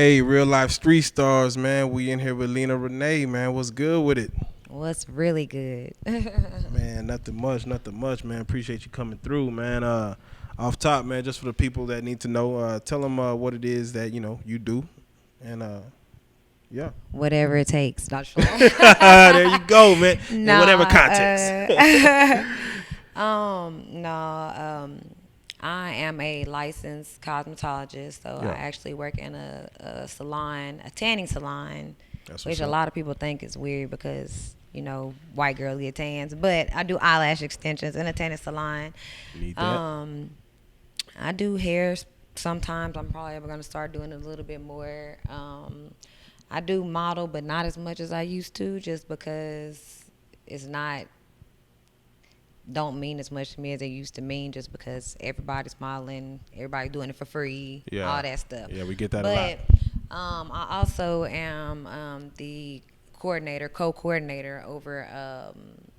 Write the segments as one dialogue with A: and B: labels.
A: Hey, real life street stars, man. We in here with Lena Renae, man. What's good with it?
B: What's really good?
A: Man, nothing much, man. Appreciate you coming through, man. Off top, man, just for the people that need to know, tell them what it is that, you do. And, yeah.
B: Whatever it takes. Not sure.
A: There you go, man. In
B: No,
A: whatever context.
B: I am a licensed cosmetologist, so
A: Yeah.
B: I actually work in a salon, a tanning salon,
A: That's
B: which
A: what's
B: a
A: up.
B: lot of people think is weird because, white girls get tans. But I do eyelash extensions in a tanning salon.
A: You need that.
B: I do hair sometimes. I'm probably ever going to start doing it a little bit more. I do model, but not as much as I used to, just because it's not, don't mean as much to me as it used to mean, just because everybody's modeling, everybody doing it for free,
A: Yeah.
B: all that stuff.
A: Yeah, we get that a lot.
B: But I also am the co-coordinator over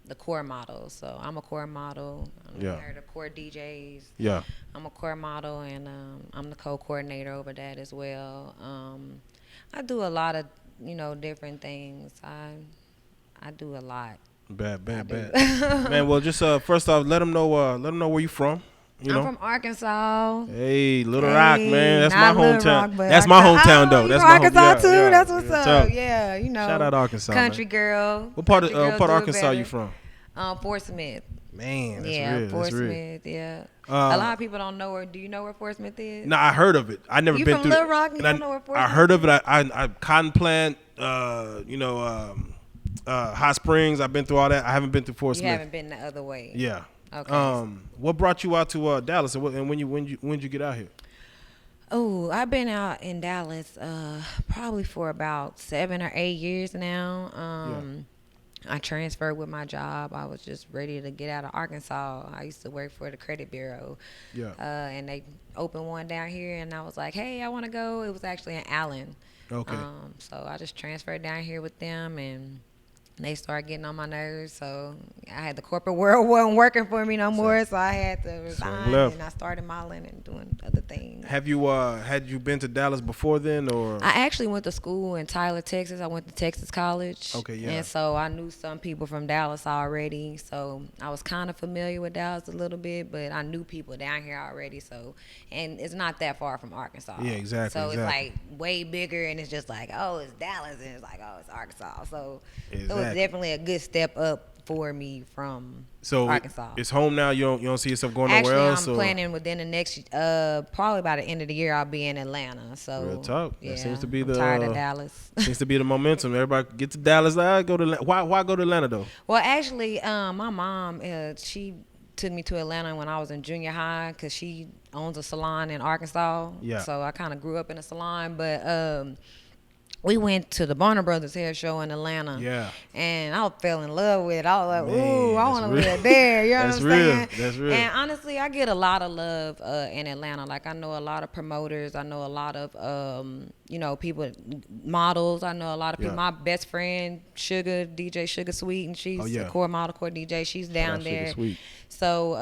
B: the core models. So I'm a core model. I'm
A: Yeah.
B: the core DJs.
A: Yeah.
B: I'm a core model, and I'm the co-coordinator over that as well. I do a lot of, different things. I do a lot.
A: Bad. Man, well, just first off, let them know where you from.
B: I'm from Arkansas.
A: Hey, Little Rock, man. That's my
B: Not Little
A: hometown.
B: Rock, but
A: That's my hometown,
B: Oh,
A: though.
B: you
A: That's
B: from
A: my
B: Arkansas too.
A: Yeah,
B: That's what's
A: yeah,
B: up.
A: tough.
B: Yeah,
A: Shout out Arkansas,
B: country
A: man.
B: girl.
A: What part of
B: Country girl do it
A: Arkansas
B: better.
A: you from?
B: Fort Smith.
A: Man, that's
B: Yeah,
A: real.
B: Fort
A: That's real.
B: Smith. Yeah.
A: Uh,
B: A lot of people don't know where. Do you know where Fort Smith is?
A: Nah, I heard of it. I never
B: You
A: been
B: from
A: through
B: Little
A: it.
B: Rock and you
A: And
B: don't know where Fort
A: I
B: Smith
A: heard of it. I cotton plant. Hot Springs. I've been through all that. I haven't been through Fort
B: You
A: Smith.
B: haven't been the other way.
A: Yeah.
B: Okay.
A: What brought you out to Dallas, and when you get out here?
B: Oh, I've been out in Dallas probably for about 7 or 8 years now. I transferred with my job. I was just ready to get out of Arkansas. I used to work for the credit bureau.
A: Yeah.
B: And they opened one down here, and I was like, hey, I want to go. It was actually in Allen.
A: Okay.
B: So I just transferred down here with them, and they started getting on my nerves. So I had the corporate world wasn't working for me no more, so I had to resign,
A: left.
B: and I started modeling and doing other things.
A: Have you had you been to Dallas before then, or?
B: I actually went to school in Tyler, Texas. I went to Texas College.
A: Okay, yeah.
B: And so I knew some people from Dallas already. So I was kind of familiar with Dallas a little bit, but I knew people down here already. So, and it's not that far from Arkansas.
A: Yeah, exactly.
B: So it's like way bigger, and it's just like, oh, it's Dallas, and it's like, oh, it's Arkansas. So it was definitely a good step up for me from Arkansas.
A: It's home now. You don't see yourself going
B: Actually,
A: nowhere else.
B: I'm planning within the next, probably by the end of the year, I'll be in Atlanta. So
A: Real talk.
B: Yeah,
A: That seems to be
B: I'm
A: the
B: tired of Dallas.
A: seems to be the momentum. Everybody get to Dallas. I go to why go to Atlanta though?
B: Well, actually, my mom, she took me to Atlanta when I was in junior high because she owns a salon in Arkansas.
A: Yeah.
B: So I kind of grew up in a salon, but we went to the Bonner Brothers hair show in Atlanta.
A: Yeah.
B: And I fell in love with it. I was like,
A: Man,
B: ooh, I
A: that's
B: want to
A: real.
B: live there. You know
A: That's
B: what I'm
A: real.
B: saying?
A: That's real.
B: And honestly, I get a lot of love in Atlanta. Like, I know a lot of promoters. I know a lot of, people, models. I know a lot of people.
A: Yeah.
B: My best friend, DJ Sugar Sweet, and she's
A: yeah.
B: a core model, core DJ. She's down
A: Sugar
B: there.
A: Sweet.
B: So,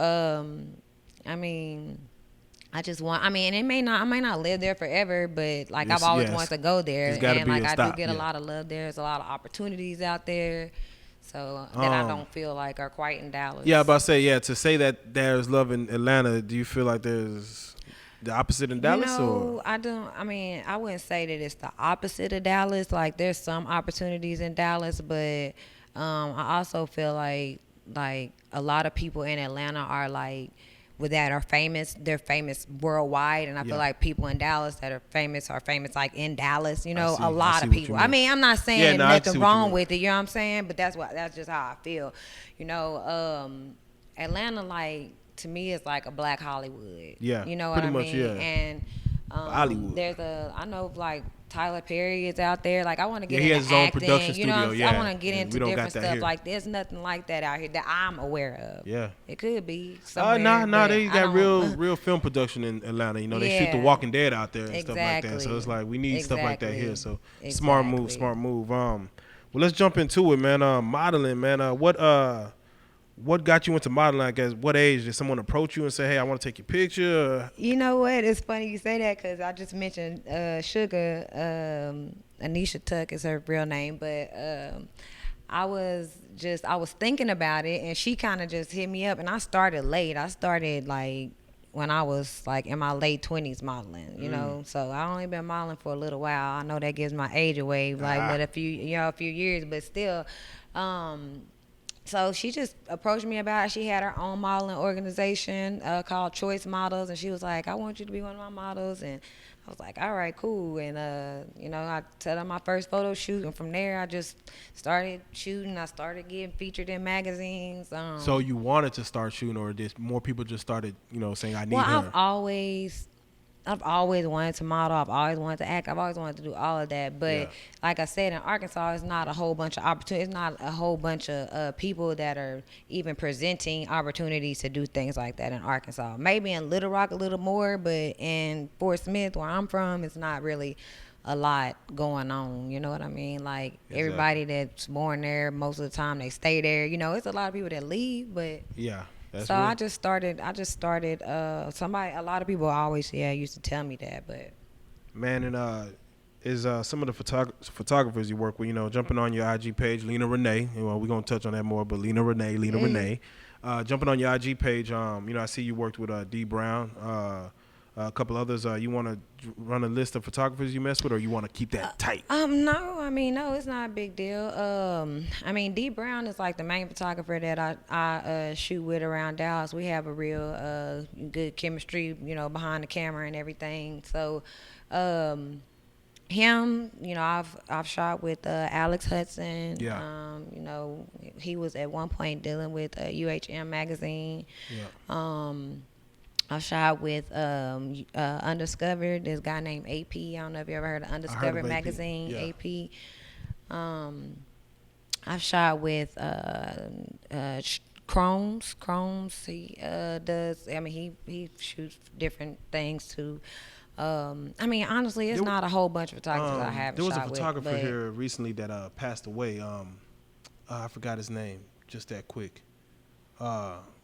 B: I just want. I may not live there forever, but like I've always wanted to go there,
A: It's gotta
B: and
A: be
B: like
A: a
B: I
A: stop,
B: do get a
A: yeah.
B: lot of love there. There's a lot of opportunities out there, so that I don't feel like are quite in Dallas.
A: Yeah, but I say to say that there's love in Atlanta. Do you feel like there's the opposite in Dallas, or?
B: I don't. I mean, I wouldn't say that it's the opposite of Dallas. Like, there's some opportunities in Dallas, but I also feel like a lot of people in Atlanta are like, that are famous, they're famous worldwide, and I feel like people in Dallas that are famous like in Dallas, a lot of people. I mean, I'm not saying nothing wrong with it, you know what I'm saying, but that's just how I feel. Atlanta, like, to me, is like a black Hollywood.
A: Yeah,
B: you know what I
A: pretty
B: mean?
A: much, yeah.
B: And
A: Hollywood.
B: I know, like, Tyler Perry is out there. Like, I want to get
A: he
B: into
A: has his own
B: acting.
A: production
B: You know what I'm
A: studio,
B: saying?
A: yeah.
B: I want to get
A: And
B: into
A: we don't
B: different
A: got that
B: stuff.
A: here.
B: Like, there's nothing like that out here that I'm aware of.
A: Yeah.
B: It could be somewhere.
A: No,
B: but
A: they
B: I
A: got
B: don't-
A: real film production in Atlanta. They shoot The
B: Yeah.
A: Walking Dead out there and stuff like that. So
B: Exactly.
A: it's like we need stuff like that here. So
B: Exactly.
A: smart move. Well, let's jump into it, man. Modeling, man. what got you into modeling? I guess what age did someone approach you and say, "Hey, I want to take your picture"?
B: You know what? It's funny you say that because I just mentioned Sugar. Anisha Tuck is her real name, but I was thinking about it, and she kind of just hit me up, and I started late. I started like when I was like in my late 20s modeling, you know. So I only been modeling for a little while. I know that gives my age away, like, but a few years, but still. Um, so she just approached me about it. She had her own modeling organization called Choice Models, and she was like, "I want you to be one of my models." And I was like, "All right, cool." And I set up my first photo shoot, and from there, I just started shooting. I started getting featured in magazines.
A: So you wanted to start shooting, or did more people just started, saying, "I need
B: Well,
A: her"?
B: I've always wanted to model. I've always wanted to act. I've always wanted to do all of that. But
A: Yeah.
B: like I said, in Arkansas, it's not a whole bunch of opportunities. It's not a whole bunch of people that are even presenting opportunities to do things like that in Arkansas. Maybe in Little Rock a little more, but in Fort Smith, where I'm from, it's not really a lot going on. You know what I mean? Like everybody that's born there, most of the time they stay there. You know, it's a lot of people that leave, but
A: Yeah, that's
B: so
A: real.
B: I just started a lot of people always used to tell me that, but
A: Man, and is some of the photographers you work with, jumping on your IG page, Lena Renae. Well, we're gonna touch on that more, but Lena Renae, jumping on your IG page. I see you worked with D Brown, a couple others. You want to run a list of photographers you mess with, or you want to keep that tight?
B: no, I mean, no, it's not a big deal. I mean, D Brown is like the main photographer that I shoot with around Dallas. We have a real good chemistry, behind the camera and everything. So, him, I've shot with Alex Hudson.
A: Yeah.
B: He was at one point dealing with UHM magazine.
A: Yeah.
B: I shot with Undiscovered. This guy named AP. I don't know if you ever heard of Undiscovered
A: AP.
B: magazine.
A: Yeah.
B: AP. I've shot with Chromes. He does. I mean, he shoots different things too. I mean, honestly, it's not a whole bunch of photographers I haven't
A: There was a
B: shot with.
A: photographer here recently that passed away. I forgot his name just that quick.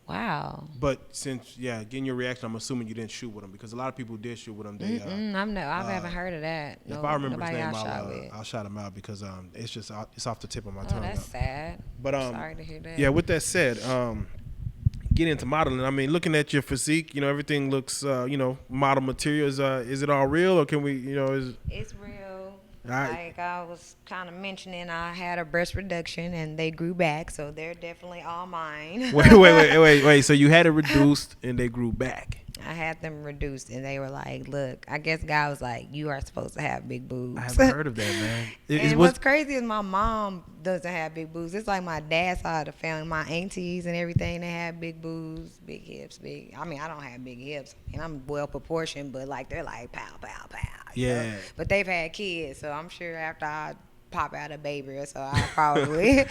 B: Wow.
A: But since getting your reaction, I'm assuming you didn't shoot with him, because a lot of people did shoot with him. They
B: I haven't heard of that.
A: if I remember his
B: Nobody
A: name,
B: shot with.
A: I'll shout him out, because it's off the tip of my
B: Oh,
A: tongue.
B: that's sad.
A: But
B: sorry to hear that.
A: yeah. With that said, getting into modeling, I mean, looking at your physique, everything looks, model material. Is it all real, or can we,
B: It's real.
A: Right.
B: Like I was kind of mentioning, I had a breast reduction and they grew back, so they're definitely all mine.
A: wait. So you had it reduced and they grew back.
B: I had them reduced and they were like, look, I guess God was like, you are supposed to have big boobs.
A: I haven't heard of that, man.
B: And what's crazy is my mom doesn't have big boobs. It's like my dad's side of the family, my aunties and everything, they have big boobs, big hips, I mean, I don't have big hips. And I'm well proportioned, but like they're like pow, pow, pow.
A: Yeah.
B: Know? But they've had kids, so I'm sure after I pop out a baby or so, I probably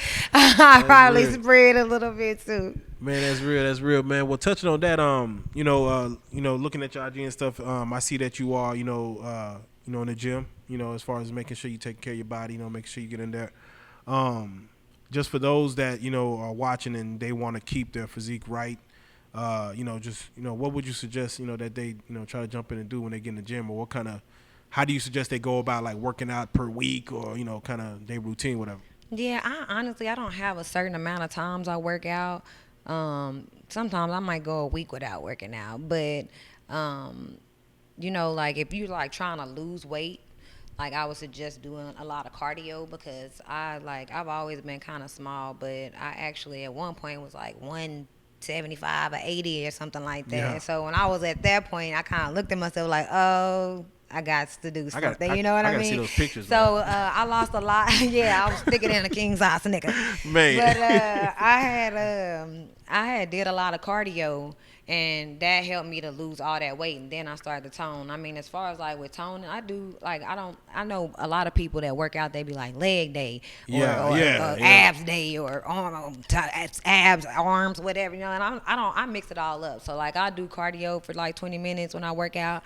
B: spread a little bit too.
A: Man, that's real, man. Well, touching on that, looking at your IG and stuff, I see that you are, in the gym, as far as making sure you take care of your body, making sure you get in there. Just for those that, are watching and they want to keep their physique right, what would you suggest, that they, try to jump in and do when they get in the gym, or how do you suggest they go about like working out per week, or, kind of their routine, whatever?
B: Yeah, I don't have a certain amount of times I work out. Sometimes I might go a week without working out, but like if you like trying to lose weight, like I would suggest doing a lot of cardio, because I've always been kind of small, but I actually at one point was like 175 or 80 or something like that.
A: Yeah.
B: So when I was at that point, I kind of looked at myself like, oh, I got to do something. You know what I mean?
A: I gotta see those pictures.
B: So I lost a lot. Yeah, I was thicker than a king size nigga.
A: Man.
B: But I had did a lot of cardio, and that helped me to lose all that weight. And then I started to tone. I mean, as far as like with toning, I know a lot of people that work out, they be like leg day, or abs day, or abs, arms, whatever. And I mix it all up. So like I do cardio for like 20 minutes when I work out.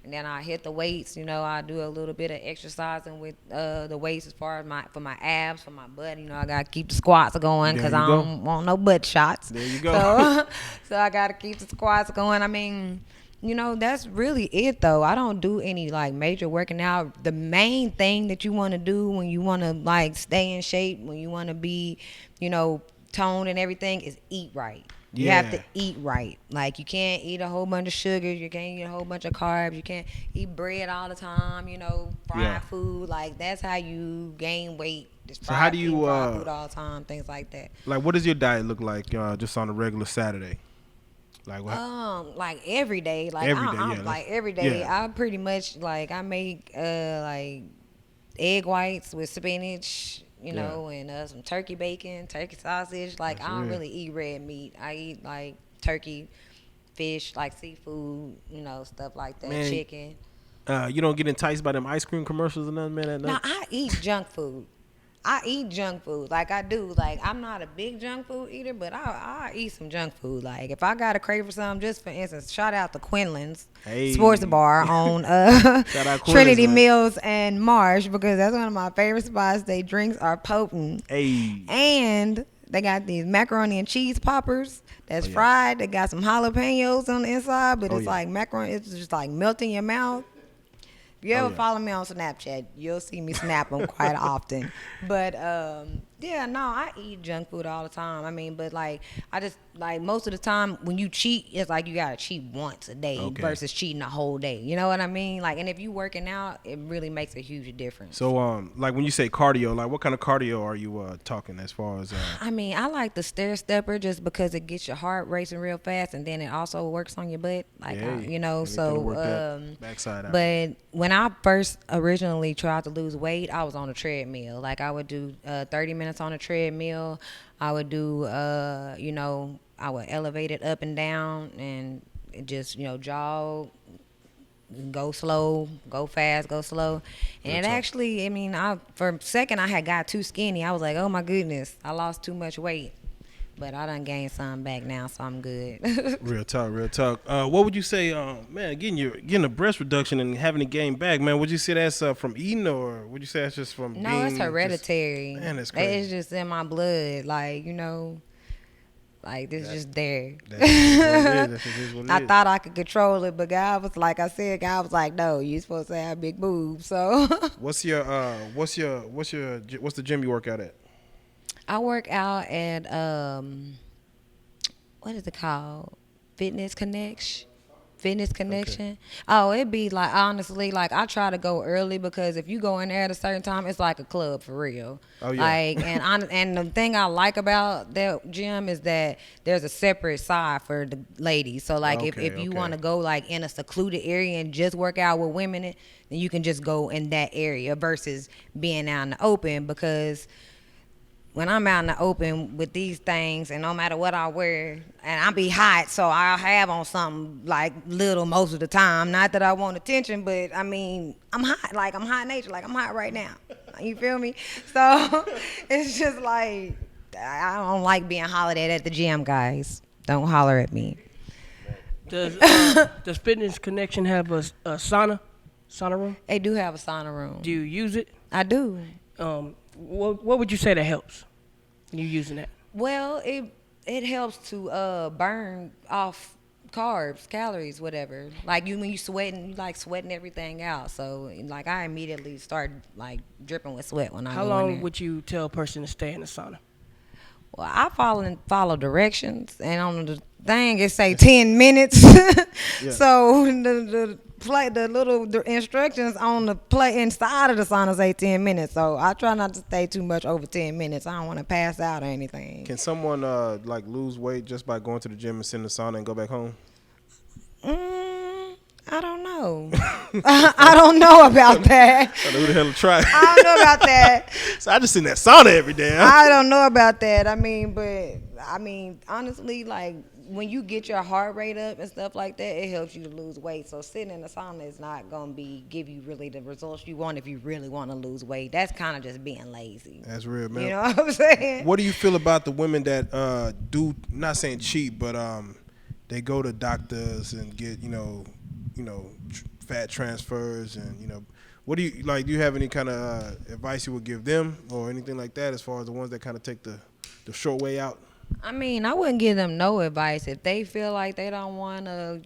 B: and then I hit the weights. I do a little bit of exercising with the weights as far as my abs, for my butt. I gotta keep the squats going because
A: There
B: I
A: you go.
B: don't want no butt shots.
A: There you go.
B: So I gotta keep the squats going. I mean, that's really it though. I don't do any like major working out. The main thing that you want to do when you want to like stay in shape, when you want to be, toned and everything, is eat right. You have to eat right. Like, you can't eat a whole bunch of sugars. You can't eat a whole bunch of carbs. You can't eat bread all the time, fried food. Like, that's how you gain weight. Just
A: So how do you
B: fried food all the time, things like that.
A: like, what does your diet look like just on a regular Saturday? Like what?
B: Like every day. Like
A: Every day,
B: I'm like every day.
A: yeah.
B: I pretty much like I make like egg whites with spinach, and some turkey bacon, turkey sausage. Like,
A: That's
B: I don't
A: real.
B: really eat red meat. I eat like turkey, fish, like seafood, stuff like that.
A: Man,
B: Chicken.
A: You don't get enticed by them ice cream commercials or nothing, man. At
B: Now,
A: night?
B: I eat junk food. I eat junk food. Like, I do. Like, I'm not a big junk food eater, but I eat some junk food. Like, if I got a crave for something, just for instance, shout out to Quinlan's
A: Hey.
B: Sports Bar on
A: Shout out Quinlan's,
B: Trinity
A: man.
B: Mills and Marsh, because that's one of my favorite spots. They drinks are potent.
A: Hey.
B: And they got these macaroni and cheese poppers that's fried. They got some jalapenos on the inside, but it's like macaroni. It's just like melting your mouth. If you ever follow me on Snapchat, you'll see me snap them quite often. But I eat junk food all the time. I mean, but like, I just like, most of the time when you cheat, it's like you gotta cheat once a day versus cheating a whole day. You know what I mean? Like, and if you working out, it really makes a huge difference.
A: So like when you say cardio, like what kind of cardio are you talking as far as?
B: I mean, I like the stair stepper just because it gets your heart racing real fast, and then it also works on your butt, like
A: backside out.
B: But when I first originally tried to lose weight, I was on a treadmill. Like, I would do 30 minutes on a treadmill. I would do, I would elevate it up and down and just, jog, go slow, go fast, go slow. And it actually, I mean, for a second I had got too skinny. I was like, oh my goodness, I lost too much weight. But I done gained some back now, so I'm good.
A: Real talk, real talk. What would you say, man, getting a breast reduction and having to gain back, man, would you say that's from eating, or would you say that's just from
B: No,
A: being
B: it's hereditary.
A: Man, that's crazy.
B: It's just in my blood. Like, like, this is just there.
A: That's just what it
B: I
A: is.
B: thought I could control it, but God was like, no, you're supposed to have big boobs. So
A: What's the gym you work out at?
B: I work out at what is it called? Fitness Connection.
A: Okay.
B: Oh, it'd be like, honestly, like, I try to go early, because if you go in there at a certain time, it's like a club for real.
A: Oh, yeah.
B: Like, and the thing I like about that gym is that there's a separate side for the ladies. So like, if you want to go like in a secluded area and just work out with women, then you can just go in that area versus being out in the open, because when I'm out in the open with these things, and no matter what I wear, and I be hot, so I'll have on something like little most of the time. Not that I want attention, but I mean, I'm hot. Like, I'm hot natured. Like, I'm hot right now. You feel me? So it's just like, I don't like being hollered at the gym, guys. Don't holler at me.
C: Does Fitness Connection have a sauna room?
B: They do have a sauna room.
C: Do you use it?
B: I do.
C: What would you say that helps? You using that?
B: Well, it helps to burn off carbs, calories, whatever. Like, when you sweating, you like sweating everything out. So like, I immediately start like dripping with sweat when I
C: How
B: go in
C: long
B: there.
C: would you tell a person to stay in the sauna?
B: Well, I follow directions, and on the thing it say 10 minutes. So the instructions on the play inside of the sauna say 10 minutes. So I try not to stay too much over 10 minutes. I don't want to pass out or anything.
A: Can someone like lose weight just by going to the gym and sit in the sauna and go back home?
B: I don't know. I don't know about that.
A: I know who the hell to try.
B: I don't know about that.
A: So I just sit in that sauna every day. Huh?
B: I don't know about that. I mean, honestly, like, when you get your heart rate up and stuff like that, it helps you to lose weight. So sitting in the sauna is not gonna give you really the results you want if you really want to lose weight. That's kind of just being lazy.
A: That's real, man.
B: You know what I'm saying?
A: What do you feel about the women that do, not saying cheat, but they go to doctors and get fat transfers and what do you like? Do you have any kind of advice you would give them or anything like that as far as the ones that kind of take the short way out?
B: I mean, I wouldn't give them no advice if they feel like they don't want to,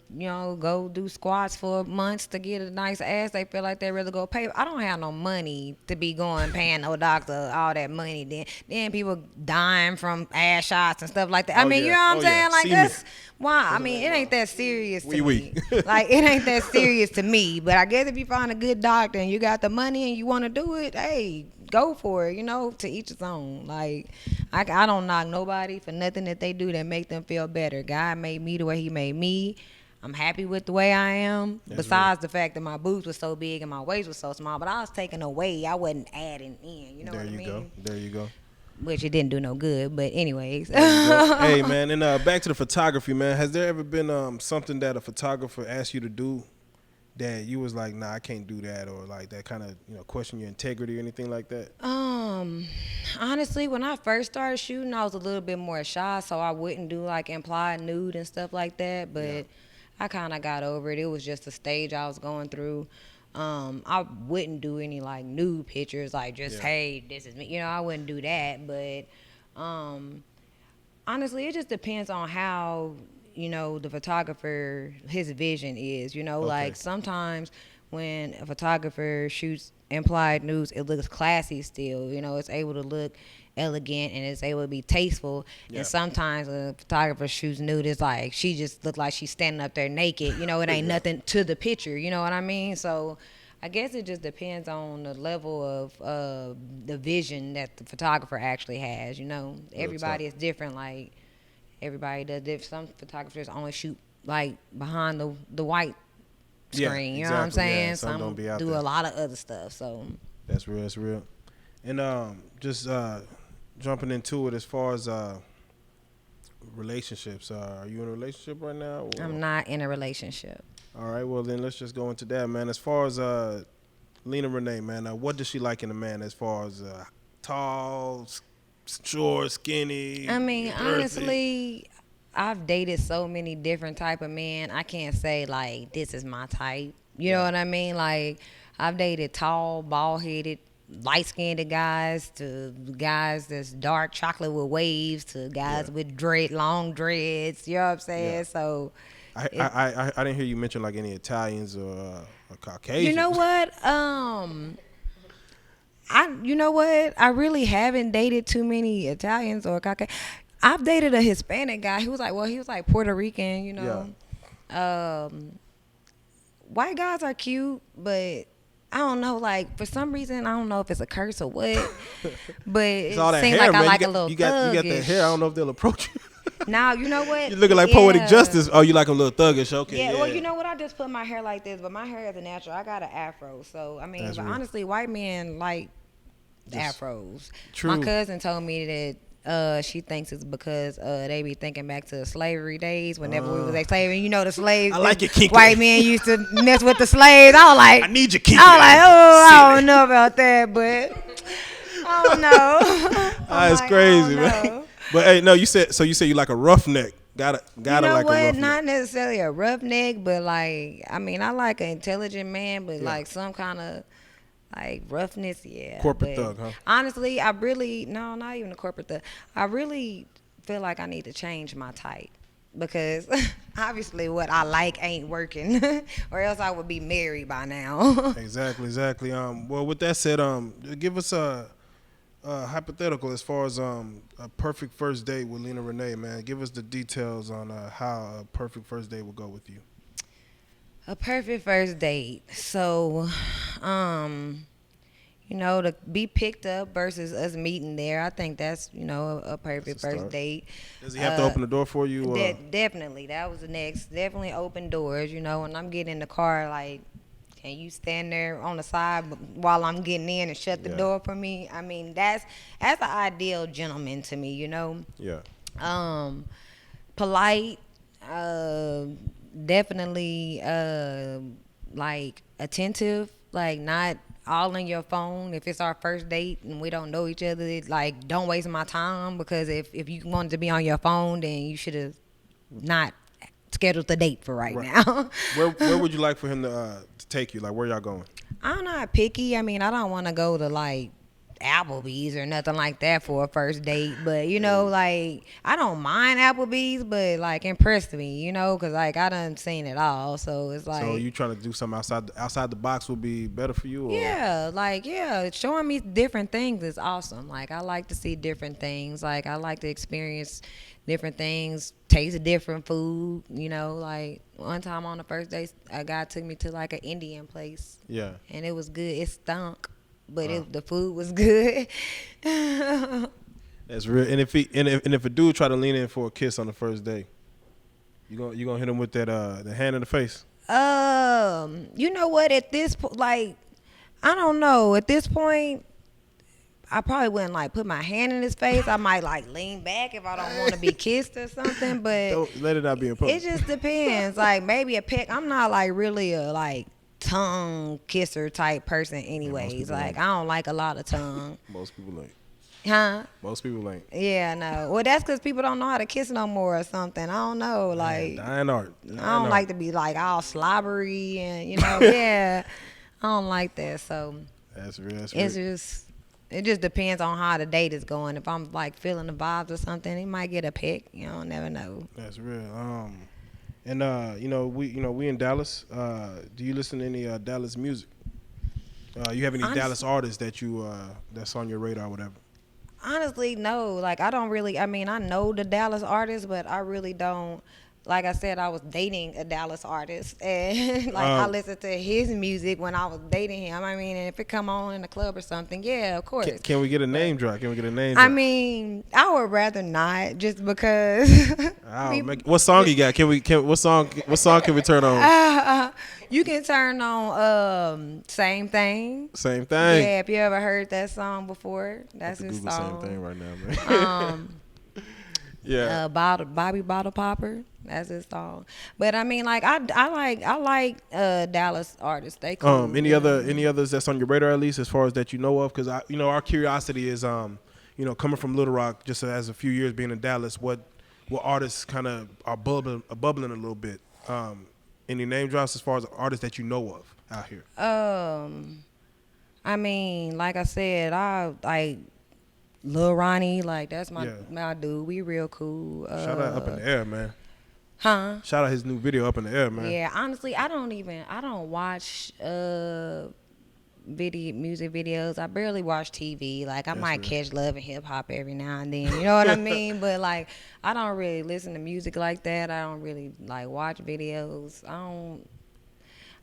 B: go do squats for months to get a nice ass. They feel like they rather go pay. I don't have no money to be going paying no doctor all that money. Then people dying from ass shots and stuff like that. I mean, you know what I'm saying? Like that's why. I mean, it ain't that serious to me. Like it ain't that serious to me. But I guess if you find a good doctor and you got the money and you want to do it, hey, go for it, to each his own. Like, I don't knock nobody for nothing that they do that make them feel better. God made me the way he made me. I'm happy with the way I am. That's besides the fact that my boobs were so big and my waist was so small, but I was taking away. I wasn't adding in. You know what I mean?
A: There you go.
B: Which it didn't do no good, but anyways.
A: Hey, man, and back to the photography, man. Has there ever been something that a photographer asked you to do that you was like, nah, I can't do that, or like that kind of question your integrity or anything like that?
B: Honestly, when I first started shooting, I was a little bit more shy, so I wouldn't do like implied nude and stuff like that. But I kind of got over it. It was just a stage I was going through. I wouldn't do any like nude pictures, like just hey, this is me. I wouldn't do that. But honestly, it just depends on how the photographer, his vision is, like sometimes when a photographer shoots implied nudes, it looks classy still, it's able to look elegant and it's able to be tasteful. And sometimes a photographer shoots nude, it's like she just look like she's standing up there naked, it ain't nothing to the picture, you know what I mean? So I guess it just depends on the level of the vision that the photographer actually has, everybody is different. Like everybody does different. Some photographers only shoot like behind the white screen. You know what I'm saying?
A: Yeah, some don't be out
B: do
A: there.
B: A lot of other stuff. So
A: that's real. And just jumping into it as far as relationships. Are you in a relationship right now? Or?
B: I'm not in a relationship.
A: All right. Well, then let's just go into that, man. As far as Lena Renae, man, what does she like in a man? As far as tall, short, skinny.
B: I mean, honestly, I've dated so many different type of men. I can't say like this is my type. You know what I mean? Like I've dated tall, bald-headed, light-skinned guys to guys that's dark chocolate with waves to guys with long dreads. You know what I'm saying? Yeah. So
A: I didn't hear you mention like any Italians or Caucasians.
B: You know what? I really haven't dated too many Italians or Caucasians. I've dated a Hispanic guy. He was like Puerto Rican, White guys are cute, but I don't know, like for some reason, I don't know if it's a curse or what, but it seems like I like a little thuggish. You got that hair. I
A: don't know if they'll approach you.
B: Now, you know what?
A: You're looking like Poetic Justice. Oh, you like a little thuggish. Okay.
B: Yeah, well, you know what? I just put my hair like this, but my hair is a natural. I got an afro. So, I mean, honestly, white men like afros.
A: True.
B: My cousin told me that she thinks it's because they be thinking back to the slavery days whenever we was at slavery. The slaves.
A: I like your kinky.
B: White men used to mess with the slaves. I was like,
A: I need your kinky.
B: I was like, I don't know about that, but I don't know.
A: That's crazy, man. But hey, no, you said you like a roughneck. Gotta like a roughneck.
B: Not necessarily a roughneck, but like I mean, I like an intelligent man, but like some kind of like roughness,
A: Corporate thug, huh?
B: Honestly, not even a corporate thug. I really feel like I need to change my type because obviously what I like ain't working, or else I would be married by now.
A: Exactly. Well, with that said, give us a hypothetical as far as a perfect first date with Lena Renae, man. Give us the details on how a perfect first date will go with you.
B: A perfect first date. So, to be picked up versus us meeting there, I think that's, a perfect first date.
A: Does he have to open the door for you?
B: Definitely. That was the next. Definitely open doors, when I'm getting in the car, like, can you stand there on the side while I'm getting in and shut the door for me? I mean, that's an ideal gentleman to me,
A: Yeah.
B: Polite, definitely like attentive, like not all in your phone. If it's our first date and we don't know each other, like don't waste my time, because if you wanted to be on your phone, then you should have not scheduled the date for right
A: Right.
B: now.
A: Where would you like for him to take you? Like, where y'all going?
B: I'm not picky. I mean, I don't want to go to like Applebee's or nothing like that for a first date, but you know, like I don't mind Applebee's, but like impress me, you know, because like I done seen it all, so it's like
A: So you trying to do something outside the box would be better for you, or
B: yeah, showing me different things is awesome. Like I like to see different things. Like I like to experience different things, taste different food. You know, like one time on the first day, a guy took me to like an Indian place,
A: yeah.
B: and it was good. It stunk, but the food was good.
A: That's real. And if a dude try to lean in for a kiss on the first day, you gonna hit him with that the hand in the face.
B: You know what? At this point, like I don't know. At this point, I probably wouldn't like put my hand in his face. I might like lean back if I don't want to be kissed or something. But
A: Don't let it not be in public.
B: it just depends. Like maybe a peck. I'm not like really a like tongue kisser type person. Anyways,
A: people
B: like
A: ain't.
B: I don't like a lot of tongue.
A: Most people ain't.
B: Huh?
A: Most people ain't.
B: Yeah, no. Well, that's because people don't know how to kiss no more or something. I don't know. Like
A: Dying art.
B: I don't like to be like all slobbery and you know. Yeah, I don't like that. So
A: That's real. That's
B: it's
A: real.
B: just it just depends on how the date is going. If I'm like feeling the vibes or something, he might get a pick. You don't never know.
A: That's real. And we in Dallas. Do you listen to any Dallas music? You have any Dallas artists that you that's on your radar, or whatever?
B: Honestly, no. Like I don't really. I mean, I know the Dallas artists, but I really don't. Like I said, I was dating a Dallas artist, and like I listened to his music when I was dating him. I mean, and if it come on in the club or something, yeah, of course.
A: Can we get a name drop? Can we get a name?
B: I
A: drop?
B: mean, I would rather not, just because.
A: What song you got? What song can we turn on?
B: You can turn on Same Thing.
A: Same thing.
B: Yeah, if you ever heard that song before, that's his
A: Google
B: song.
A: Same thing right now, man. Yeah.
B: Bobby Bottle Popper, that's his song. But I mean, like I like Dallas artists. They cool.
A: Any others that's on your radar, at least as far as that you know of? Because our curiosity is coming from Little Rock, just as a few years being in Dallas, what artists kind of are bubbling a little bit. Any name drops as far as artists that you know of out here?
B: I mean, like I said, I like Lil Ronnie, like that's my dude. We real cool.
A: Shout out Up in the Air, man.
B: Huh?
A: Shout out his new video Up in the Air, man.
B: Yeah, honestly, I don't watch music videos. I barely watch TV. Like I might catch Love and Hip Hop every now and then. You know what I mean? But like I don't really listen to music like that. I don't really like watch videos.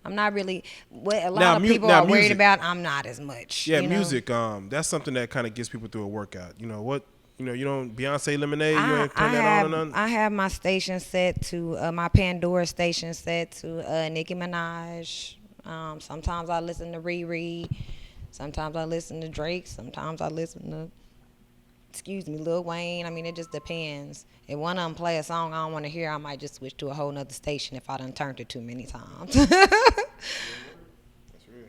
B: I'm not really what a lot of people are worried about. I'm not as much.
A: Yeah,
B: you know?
A: music. That's something that kind of gets people through a workout. You know what? You don't Beyonce Lemonade. You ain't turn that on or nothing.
B: I have my station set to my Pandora station set to Nicki Minaj. Sometimes I listen to Riri. Sometimes I listen to Drake. Sometimes I listen to Lil Wayne. I mean, it just depends. If one of them play a song I don't want to hear, I might just switch to a whole nother station if I done turned it too many times.
A: That's real.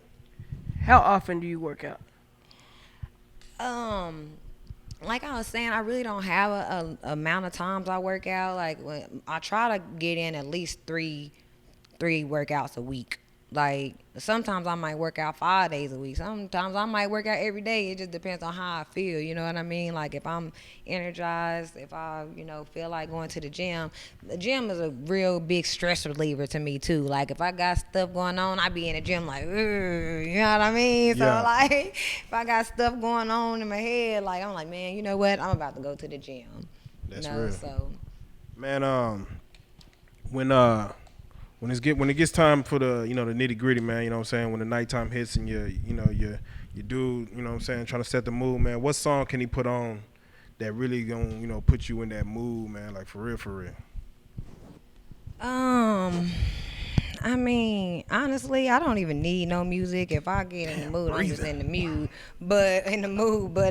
C: How often do you work out?
B: Like I was saying, I really don't have a amount of times I work out. Like when I try to get in at least three workouts a week. Like sometimes I might work out 5 days a week. Sometimes I might work out every day. It just depends on how I feel. You know what I mean? Like if I'm energized, if I feel like going to the gym is a real big stress reliever to me too. Like if I got stuff going on, I be in the gym like, you know what I mean? So like if I got stuff going on in my head, like I'm like, man, you know what? I'm about to go to the gym.
A: That's real.
B: So
A: man, when it gets time for the the nitty gritty, man, you know what I'm saying, when the nighttime hits and you do, you know what I'm saying, trying to set the mood, man, what song can he put on that really gonna put you in that mood, man, like for real?
B: I mean, honestly, I don't even need no music. If I get in the mood, I'm just in the mood. But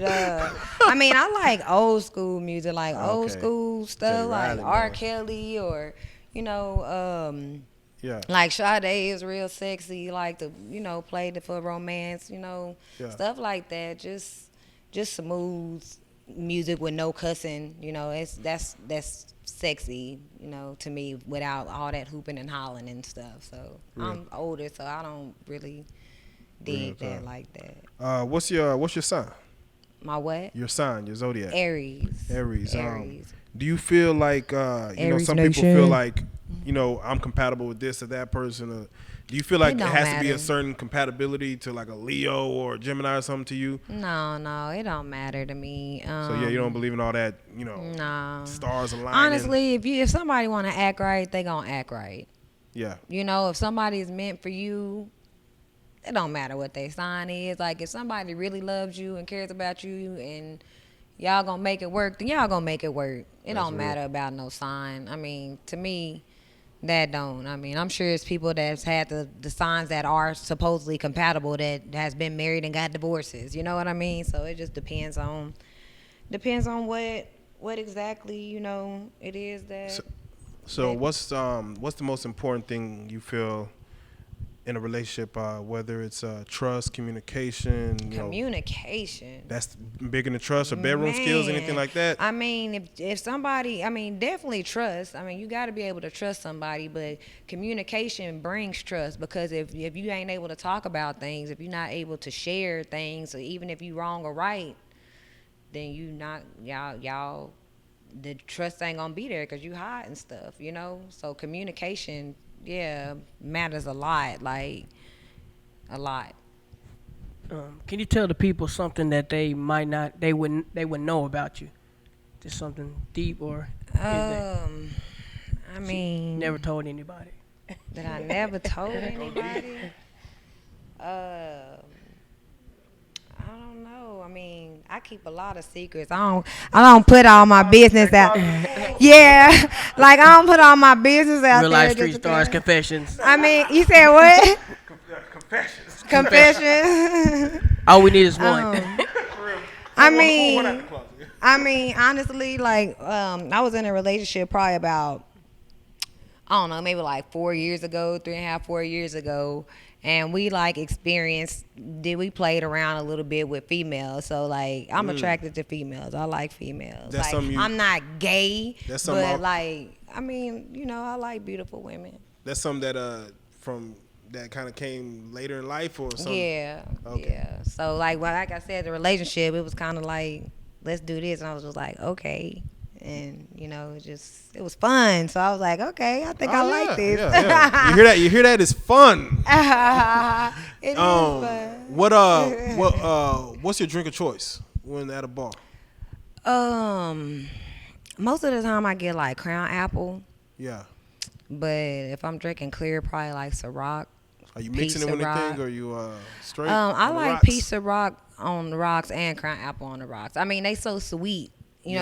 B: I mean, I like old school music, like old school stuff, like R. Kelly or like Sade is real sexy, like to play for romance, stuff like that. Just smooth music with no cussing. You know, that's sexy. You know, to me, without all that hooping and hollering and stuff. So I'm older, so I don't really dig that like that.
A: What's your sign?
B: My what?
A: Your sign, your zodiac.
B: Aries.
A: Aries.
B: Aries.
A: Do you feel like
B: Aries
A: some
B: Nation.
A: people feel like I'm compatible with this or that person? Or do you feel like it
B: don't
A: has to be a
B: matter.
A: certain compatibility to like a Leo or a Gemini or something to you?
B: No, it don't matter to me.
A: So yeah, you don't believe in all that,
B: No.
A: stars aligning.
B: Honestly, if somebody want to act right, they gonna act right.
A: Yeah.
B: You know, if somebody is meant for you, it don't matter what their sign is. Like if somebody really loves you and cares about you and y'all gonna make it work, then y'all gonna make it work. It
A: That's
B: don't
A: real.
B: matter about no sign. I mean, to me, that don't. I mean, I'm sure it's people that's had the signs that are supposedly compatible that has been married and got divorces. You know what I mean? So it just depends on what exactly it is that.
A: So what's the most important thing you feel in a relationship, whether it's trust, communication,
B: Communication.
A: that's bigger than trust or bedroom skills, anything like that?
B: I mean, if somebody, definitely trust. I mean, you got to be able to trust somebody, but communication brings trust because if you ain't able to talk about things, if you're not able to share things, or even if you wrong or right, then y'all the trust ain't gonna be there because you hide and stuff, So communication, matters a lot, like a lot.
C: Can you tell the people something that they wouldn't know about you? Just something deep or
B: I mean,
C: never told anybody.
B: that I never told anybody. I don't know. I mean, I keep a lot of secrets. I don't put all my business out. Yeah, like I don't put all my business out
C: Real
B: there.
C: life street stars confessions.
B: I mean, you said what?
A: Confessions.
B: Confession.
C: All we need is one.
B: I mean, honestly, like, I was in a relationship probably about, I don't know, maybe like 4 years ago, 3.5, 4 years ago. And we we played around a little bit with females. So like, I'm attracted to females. I like females.
A: That's
B: like, I'm not gay,
A: That's
B: but
A: something
B: like, I mean, I like beautiful women.
A: That's something that from that kind of came later in life or something.
B: Yeah.
A: Okay.
B: Yeah. So like I said, the relationship, it was kind of like, let's do this, and I was just like, okay. And it was fun. So I was like, okay, I think I like this.
A: Yeah. You hear that? It's fun.
B: It is fun.
A: What's your drink of choice when at a bar?
B: Most of the time I get like Crown Apple,
A: Yeah.
B: but if I'm drinking clear, probably like Ciroc.
A: Are you mixing it with anything, or are you straight?
B: I
A: on the
B: like
A: rocks?
B: Peach Ciroc on the rocks and Crown Apple on the rocks. I mean, they so sweet.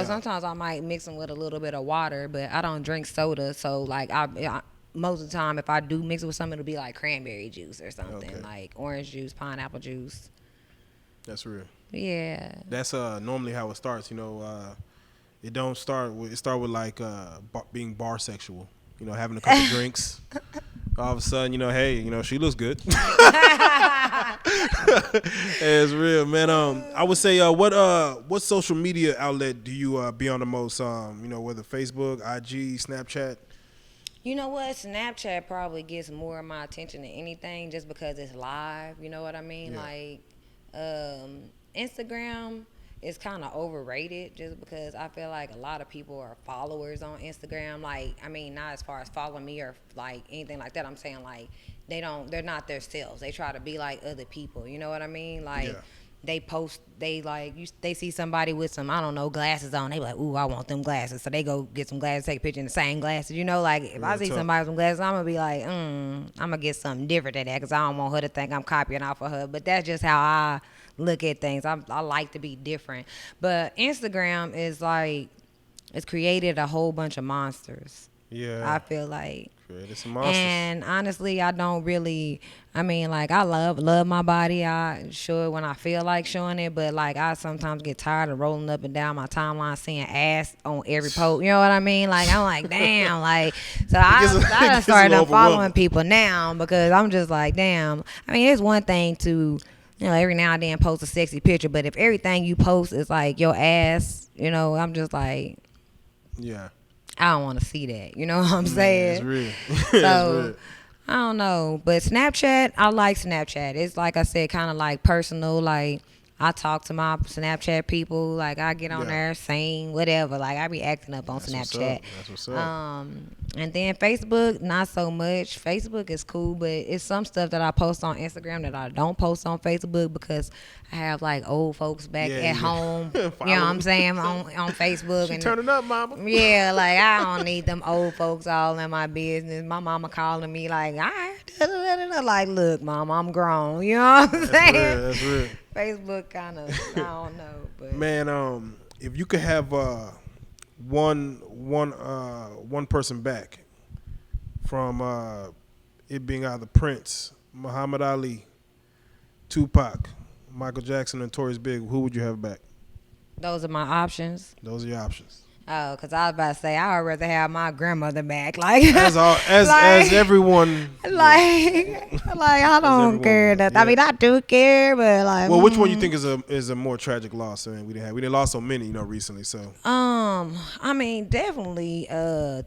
B: Sometimes I might mix them with a little bit of water, but I don't drink soda. So like I most of the time, if I do mix it with something, it'll be like cranberry juice or something, like orange juice, pineapple juice.
A: That's real.
B: Yeah.
A: That's normally how it starts. It don't start with like being bar sexual. Having a couple drinks. All of a sudden, hey, she looks good. It's real, man. I would say, what social media outlet do you be on the most? Whether Facebook, IG, Snapchat.
B: You know what? Snapchat probably gets more of my attention than anything, just because it's live. You know what I mean?
A: Yeah.
B: Like, Instagram is kind of overrated, just because I feel like a lot of people are followers on Instagram. Like, I mean, not as far as following me or like anything like that. I'm saying like they're not themselves. They try to be like other people. You know what I mean? Like, they post, they see somebody with some, I don't know, glasses on. They be like, ooh, I want them glasses. So they go get some glasses, take a picture in the same glasses. Like, if I see somebody with some glasses, I'm going to be like, I'm going to get something different than that, because I don't want her to think I'm copying off of her. But that's just how I look at things. I like to be different. But Instagram is like, it's created a whole bunch of monsters.
A: Yeah.
B: I feel like.
A: Created some monsters.
B: And honestly, I don't really, I mean, like, I love my body. I show it when I feel like showing it, but like, I sometimes get tired of rolling up and down my timeline seeing ass on every post. You know what I mean? Like, I'm like, damn, like, so I done started following people now, because I'm just like, damn. I mean, it's one thing to you know, every now and then post a sexy picture. But if everything you post is like your ass, you know, I'm just like,
A: Yeah.
B: I don't want to see that. You know what I'm
A: Man, it's
B: saying?
A: real. It's
B: So
A: real.
B: I don't know, but Snapchat, I like Snapchat. It's like I said, kind of like personal. Like I talk to my Snapchat people. Like I get on
A: Yeah.
B: there, sing, whatever. Like I be acting up on
A: That's what's up.
B: Snapchat.
A: That's what's up.
B: And then Facebook, not so much. Facebook is cool, but it's some stuff that I post on Instagram that I don't post on Facebook because I have like old folks back
A: Yeah,
B: at
A: you
B: home. You know what I'm
A: following.
B: saying on Facebook
A: She
B: and.
A: turning up, mama.
B: Yeah, like I don't need them old folks all in my business. My mama calling me like, all right, like, look, mom, I'm grown. You know what I'm
A: That's
B: saying?
A: real. That's real.
B: Facebook kind of, I don't know, but
A: Man, if you could have one person back from it being either Prince, Muhammad Ali, Tupac, Michael Jackson, and Notorious Big, who would you have back?
B: those are my options.
A: Those are your options.
B: Oh, because I was about to say I would rather have my grandmother back. Like,
A: As all as everyone.
B: like I don't
A: everyone
B: care
A: would,
B: that. I
A: yeah.
B: mean, I do care, but like,
A: Well, which one you think is a more tragic loss? I mean, we didn't lost so many, recently. So
B: I mean, definitely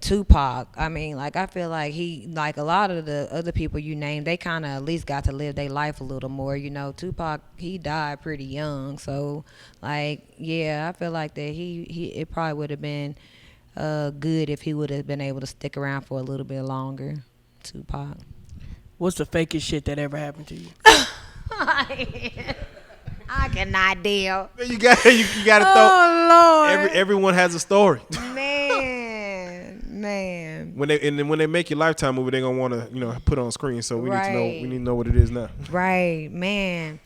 B: Tupac. I mean, like I feel like he like a lot of the other people you named, they kind of at least got to live their life a little more, you know. Tupac, he died pretty young, so like yeah, I feel like that he it probably would have been good if he would have been able to stick around for a little bit longer. Tupac.
C: What's the fakest shit that ever happened to you?
B: I cannot deal.
A: you got to throw.
B: Oh Lord.
A: Everyone has a story.
B: Man.
A: When they make your Lifetime movie, they're gonna want to put on screen. So we
B: Right.
A: need to know what it is now.
B: Right, man.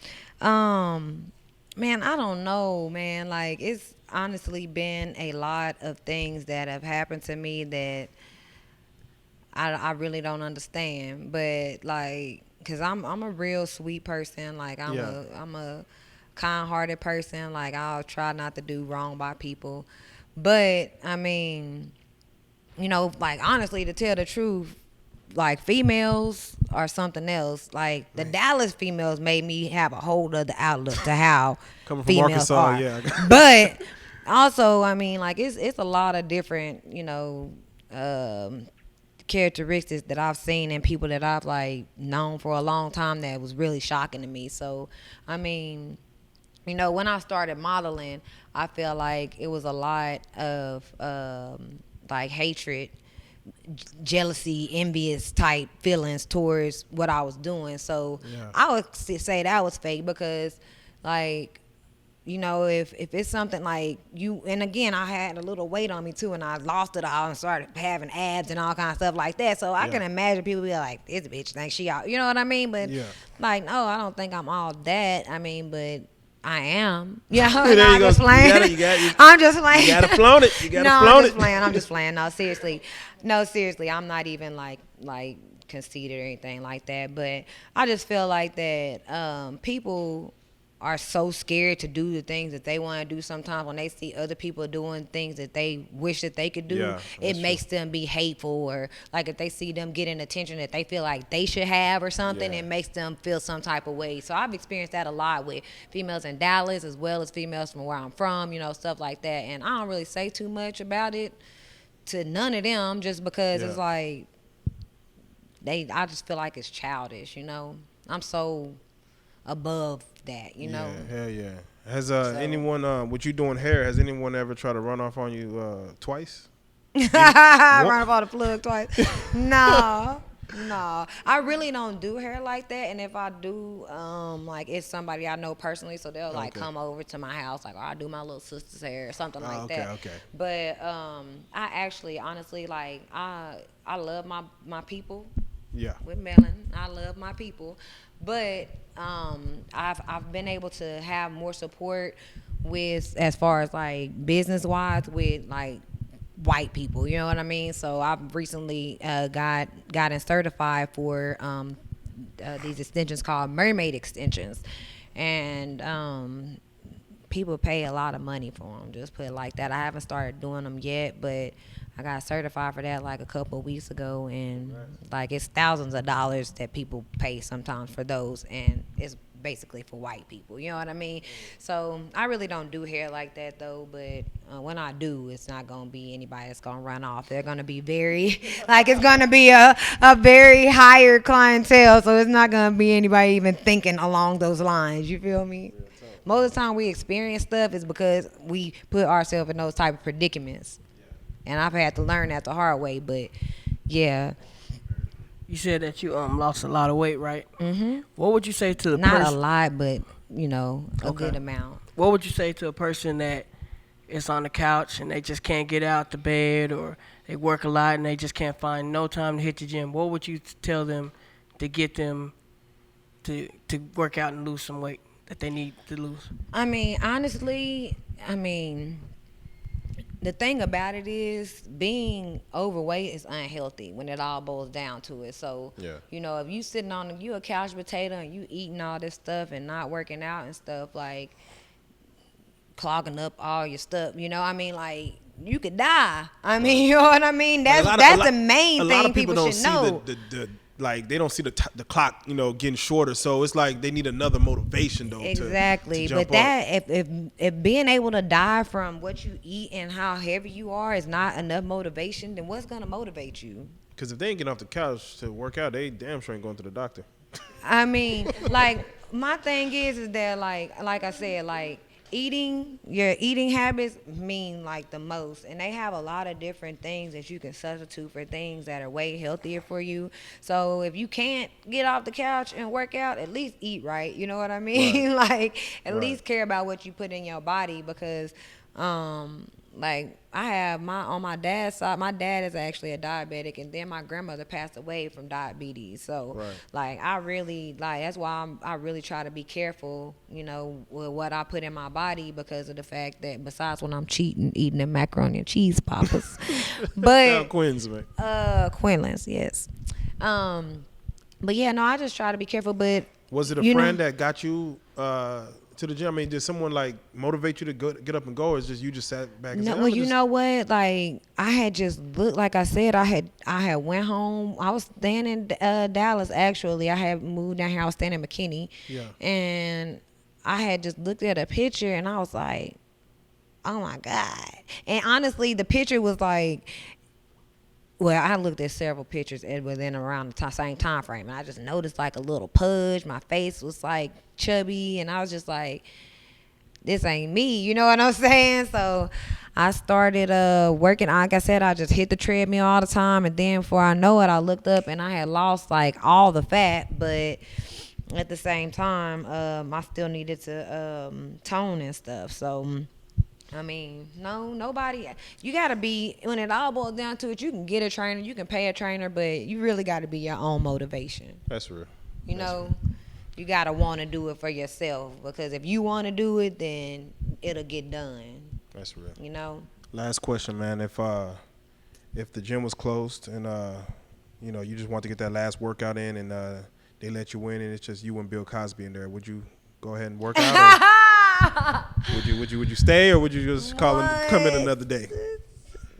B: Man, I don't know, man. Like it's honestly been a lot of things that have happened to me that I really don't understand. But like, cause I'm a real sweet person. Like I'm a kind-hearted person. Like I'll try not to do wrong by people. But I mean, like honestly, to tell the truth, like females are something else. Like the Dallas females made me have a whole other outlook to how
A: Coming from
B: females
A: Arkansas,
B: are.
A: yeah.
B: But also, I mean, like it's a lot of different, characteristics that I've seen in people that I've like known for a long time that was really shocking to me. So, I mean, when I started modeling, I feel like it was a lot of like hatred, jealousy, envious type feelings towards what I was doing. So
A: Yeah.
B: I would say that was fake because, like, if it's something like you, and again, I had a little weight on me too, and I lost it all and started having abs and all kind of stuff like that. So I can imagine people be like, "This bitch thinks she out," you know what I mean? But like, no, I don't think I'm all that. I mean, but I am. Yeah,
A: There
B: no,
A: you
B: I'm
A: go.
B: just playing.
A: You got it.
B: I'm just playing.
A: You gotta flaunt it. You gotta
B: no,
A: flaunt
B: I'm just
A: it.
B: playing. I'm just playing. No, seriously. No, seriously. I'm not even like conceited or anything like that. But I just feel like that people are so scared to do the things that they want to do sometimes when they see other people doing things that they wish that they could do.
A: Yeah,
B: it
A: that's
B: makes them be hateful, or like if they see them getting attention that they feel like they should have or something,
A: Yeah.
B: it makes them feel some type of way. So I've experienced that a lot with females in Dallas as well as females from where I'm from, stuff like that. And I don't really say too much about it to none of them just because it's like I just feel like it's childish, I'm so above that,
A: Yeah, hell yeah. Has anyone with you doing hair? Has anyone ever tried to run off on you twice?
B: Run up on the plug twice. No. I really don't do hair like that. And if I do, like it's somebody I know personally, so they'll like come over to my house, like, I do my little sister's hair or something like that.
A: Okay.
B: But I actually, honestly, like I love my people.
A: Yeah.
B: With Melon, I love my people, but I've been able to have more support with, as far as like business wise, with like white people, you know what I mean? So I've recently gotten certified for these extensions called mermaid extensions, and people pay a lot of money for them, just put it like that. I haven't started doing them yet, but I got certified for that like a couple of weeks ago, and like it's thousands of dollars that people pay sometimes for those, and it's basically for white people. You know what I mean? So I really don't do hair like that though. But when I do, it's not gonna be anybody that's gonna run off. They're gonna be very like it's gonna be a very higher clientele. So it's not gonna be anybody even thinking along those lines. You feel me? Most of the time we experience stuff is because we put ourselves in those type of predicaments. And I've had to learn that the hard way, but yeah.
C: You said that you lost a lot of weight, right?
B: Mhm.
C: What would you say to the
B: Not a
C: person?
B: lot, but a
C: Okay.
B: good amount.
C: What would you say to a person that is on the couch and they just can't get out the bed, or they work a lot and they just can't find no time to hit the gym? What would you tell them to get them to work out and lose some weight that they need to lose?
B: I mean, honestly, the thing about it is being overweight is unhealthy when it all boils down to it. So,
A: Yeah.
B: if you sitting on you a couch potato and you eating all this stuff and not working out and stuff, like clogging up all your stuff, like you could die. I mean, you know what I mean? That's the main thing people should know.
A: Like they don't see the clock, getting shorter. So it's like they need another motivation though.
B: Exactly,
A: to jump
B: but that if being able to die from what you eat and how heavy you are is not enough motivation, then what's gonna motivate you?
A: Because if they ain't getting off the couch to work out, they damn sure ain't going to the doctor.
B: I mean, like my thing is that like I said, like your eating habits mean like the most, and they have a lot of different things that you can substitute for things that are way healthier for you. So if you can't get off the couch and work out, at least eat right. You know what I mean?
A: Right.
B: Like at
A: Right.
B: least care about what you put in your body, because like I have on my dad's side, my dad is actually a diabetic, and then my grandmother passed away from diabetes. So
A: Right.
B: like I really that's why I really try to be careful, with what I put in my body, because of the fact that besides when I'm cheating, eating them macaroni and cheese poppers, but
A: Quinn's, man.
B: Quinlan's, yes. But yeah, no, I just try to be careful. But
A: Was it a friend that got you to the gym? I mean, did someone like motivate you to get up and go, or is just you just sat back and
B: No,
A: said,
B: well, you know what? Like I had just looked. Like I said, I had went home. I was staying in Dallas. Actually, I had moved down here. I was staying in McKinney.
A: Yeah.
B: And I had just looked at a picture, and I was like, "Oh my God!" And honestly, the picture was like. Well, I looked at several pictures within around the same time frame, and I just noticed like a little pudge. My face was like chubby, and I was just like, this ain't me, you know what I'm saying? So I started working. Like I said, I just hit the treadmill all the time, and then before I know it, I looked up and I had lost like all the fat, but at the same time, I still needed to tone and stuff. So I mean, nobody. You gotta be, when it all boils down to it. You can get a trainer, you can pay a trainer, but you really got to be your own motivation.
A: That's real.
B: You know, you gotta want to do it for yourself, because if you want to do it, then it'll get done.
A: That's real.
B: You know.
A: Last question, man. If the gym was closed and you just want to get that last workout in, and they let you in, and it's just you and Bill Cosby in there, would you go ahead and work out? Or would you stay, or would you just come in another day?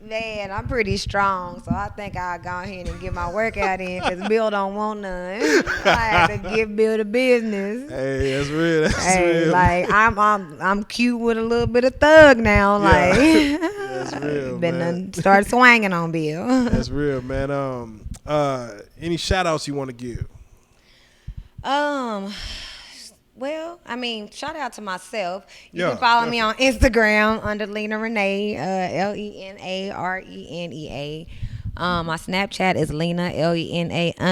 B: Man, I'm pretty strong, so I think I'll go ahead and get my workout in, because Bill don't want none. I have to give Bill the business.
A: Hey, that's real. That's real.
B: Like I'm cute with a little bit of thug now. Like
A: that's real.
B: Been
A: Man.
B: done start swanging on Bill.
A: That's real, man. Any shout outs you want to give?
B: Well, I mean, shout out to myself. You
A: Yeah,
B: can follow me on Instagram under Lena Renae, LenaRenea. My Snapchat is Lena, Lena_RENEA.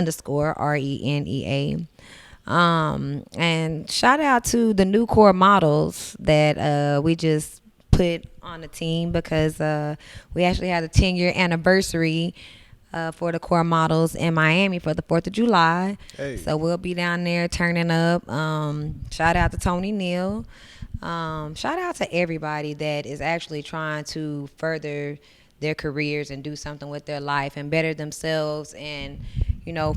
B: And shout out to the new core models that we just put on the team, because we actually had a 10-year anniversary for the core models in Miami for the 4th of July.
A: Hey.
B: So we'll be down there turning up. Shout out to Tony Neal. Shout out to everybody that is actually trying to further their careers and do something with their life and better themselves, and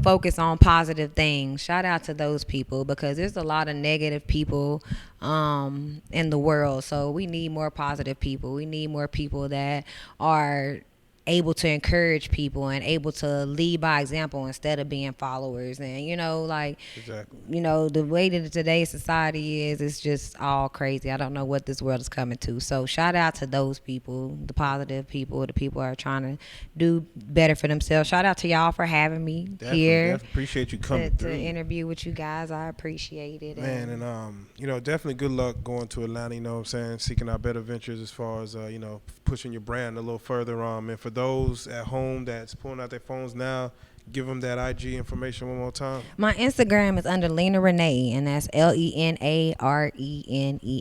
B: focus on positive things. Shout out to those people, because there's a lot of negative people in the world. So we need more positive people. We need more people that are able to encourage people and able to lead by example instead of being followers. And like
A: Exactly.
B: the way that today's society is, it's just all crazy. I don't know what this world is coming to. So shout out to those people, the positive people, the people who are trying to do better for themselves. Shout out to y'all for having me here.
A: Definitely appreciate you coming
B: to
A: through.
B: interview with you guys. I appreciate it.
A: Man, and definitely good luck going to Atlanta, you know what I'm saying, seeking out better ventures as far as pushing your brand a little further. And for those at home that's pulling out their phones now, give them that IG information one more time.
B: My Instagram is under Lena Renae, and that's LenaRenea.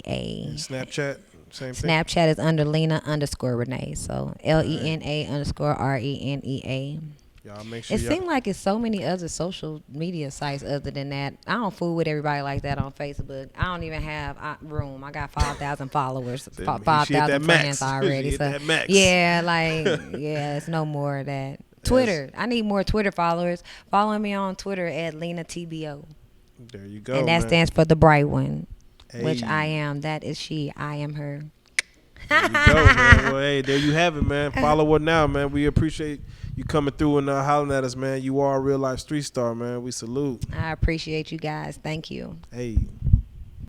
A: And Snapchat, same thing.
B: Snapchat is under Lena_Renee. So LENA_RENEA.
A: Y'all make sure
B: It seems like it's so many other social media sites other than that. I don't fool with everybody like that on Facebook. I don't even have room. I got 5,000 followers, 5,000 friends already. So yeah, it's no more of that. Twitter. I need more Twitter followers. Follow me on Twitter at LenaTBO.
A: There you go.
B: And that stands for the bright one, which
A: Hey.
B: I am. That is she. I am her.
A: There you go, man. Well, hey, there you have it, man. Follow her now, man. We appreciate you coming through and hollering at us, man. You are a real life street star, man. We salute.
B: I appreciate you guys. Thank you.
A: Hey.